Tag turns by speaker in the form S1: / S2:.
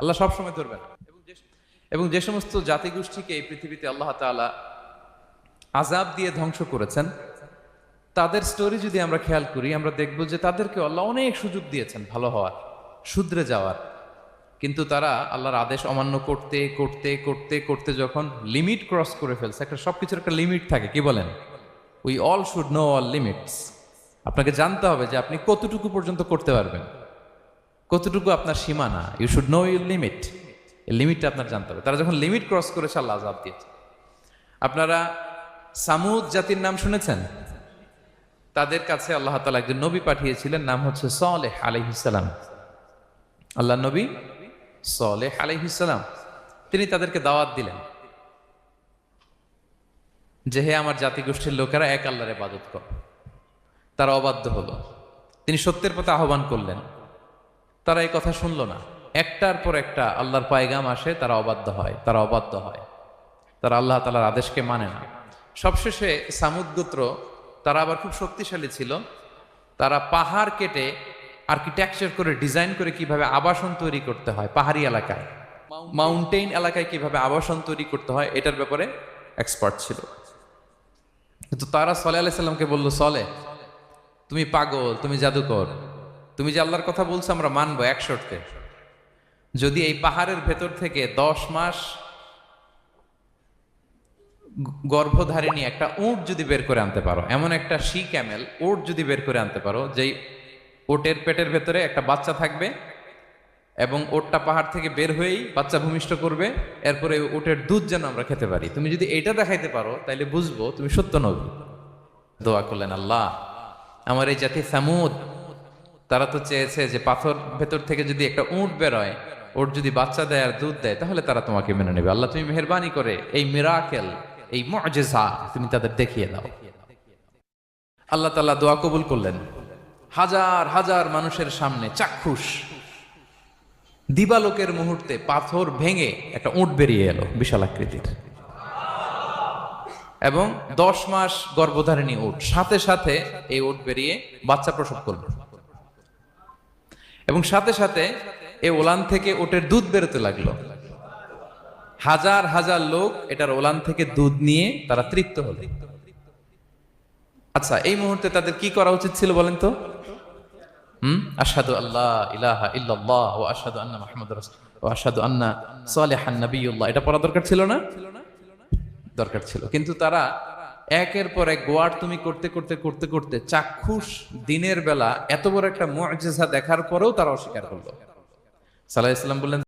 S1: আল্লাহ সবসময় ধরবে না। এবং যে সমস্ত জাতিগোষ্ঠীকে এই পৃথিবীতে আল্লাহ তাআলা আযাব দিয়ে ধ্বংস করেছেন, তাদের স্টোরি যদি আমরা খেয়াল করি, আমরা দেখব যে তাদেরকে আল্লাহ অনেক সুযোগ দিয়েছেন ভালো হওয়ার, শুধরে যাওয়ার। কিন্তু তারা আল্লাহর আদেশ অমান্য করতে করতে করতে করতে যখন লিমিট ক্রস করে ফেলছে, একটা সবকিছুর একটা লিমিট থাকে, কি বলেন? We all should know all limits. আপনাকে জানতে হবে যে আপনি কতটুকু পর্যন্ত করতে পারবেন, কতটুকু আপনার সীমানা। You should know your limit. এই লিমিটটা আপনার জানতে হবে। তারা যখন লিমিট ক্রস করেছে, আল্লাহ আযাব দিয়েছে। আপনারা সামুদ জাতির নাম শুনেছেন? তাদের কাছে আল্লাহ তাআলা একজন নবী পাঠিয়েছিলেন, নাম হচ্ছে সালেহ আলাইহিস সালাম। আল্লাহ নবী সালেহ আলাইহিস সালাম, তিনি তাদেরকে দাওয়াত দিলেন যে হে আমার জাতিগোষ্ঠীর লোকেরা, এক আল্লাহর ইবাদত করো। তারা অবাধ্য হলো। তিনি সত্যের পথে আহ্বান করলেন, তারা এই কথা শুনলো না। একটার পর একটা আল্লাহর পায়গাম আসে, তারা অবাধ্য হয়, তারা অবাধ্য হয়, তারা আল্লাহ তাআলার আদেশকে মানে না। সবশেষে সামুদ গোত্র, তারা আবার খুব শক্তিশালী ছিল। তারা পাহাড় কেটে আর্কিটেকচার করে ডিজাইন করে কিভাবে আবাসন তৈরি করতে হয় পাহাড়ি এলাকায়, মাউন্টেইন এলাকায় কিভাবে আবাসন তৈরি করতে হয়, এটার ব্যাপারে এক্সপার্ট ছিল। কিন্তু তারা সালেহ আলাইহিস সালামকে বলল, সালেহ তুমি পাগল, তুমি জাদুকর, তুমি যে আল্লাহর কথা বলছো আমরা মানবো এক শর্তে, যদি এই পাহাড়ের ভেতর থেকে 10 মাস গর্ভধারিণী একটা উট যদি বের করে আনতে পারো, এমন একটা শি ক্যামেল উট যদি বের করে আনতে পারো, যেই ওটের পেটের ভেতরে একটা বাচ্চা থাকবে এবং ওটটা পাহাড় থেকে বের হয়েই বাচ্চা ভূমিষ্ঠ করবে, এরপরে ওটের দুধ যেন আমরা খেতে পারি, তুমি যদি এইটা দেখাইতে পারো তাইলে বুঝবো তুমি সত্য নবী। দোয়া করলেন, আল্লাহ আমার এই জাতি সামুদ, তারা তো চেয়েছে যে পাথর ভেতর থেকে যদি একটা উট বেরোয়, ওর যদি বাচ্চা দেয় আর দুধ দেয়, তাহলে তারা তোমাকে মেনে নেবে। আল্লাহ তুমি মেহেরবানি করে এই মিরাকেল, এই মুআজিজা তুমি তাদের দেখিয়ে দাও। আল্লাহ তাআলা দোয়া কবুল করলেন। হাজার হাজার মানুষের সামনে চাক্ষুষ দিবালোকের মুহূর্তে পাথর ভেঙে একটা উট বেরিয়ে এলো বিশাল আকৃতির, এবং 10 মাস গর্ভধারিণী উট, সাথে সাথে এই উট বেরিয়ে বাচ্চা প্রসব করলো, এবং সাথে সাথে এই ওলান থেকে উটের দুধ বেরোতে লাগলো। হাজার হাজার লোক এটার ওলান থেকে দুধ নিয়ে তারা তৃপ্ত হলো। আচ্ছা, এই মুহূর্তে তাদের কি করা উচিত ছিল বলেন তো? আশহাদু আল্লাহ ইলাহা ইল্লাল্লাহ ওয়া আশহাদু আন্না মুহাম্মাদুর রাসূলুল্লাহ ওয়া আশহাদু আন্না সালিহান নাবিয়্যুল্লাহ, এটা পড়া দরকার ছিল না? দরকার ছিল। কিন্তু তারা একের পর এক গোয়ার তুমি করতে করতে করতে করতে চাক্ষুষ দিনের বেলা এত বড় একটা মুআজিজা দেখার পরেও তারা অস্বীকার করলো। সাল্লাল্লাহু আলাইহি ওয়াসাল্লাম বললেন,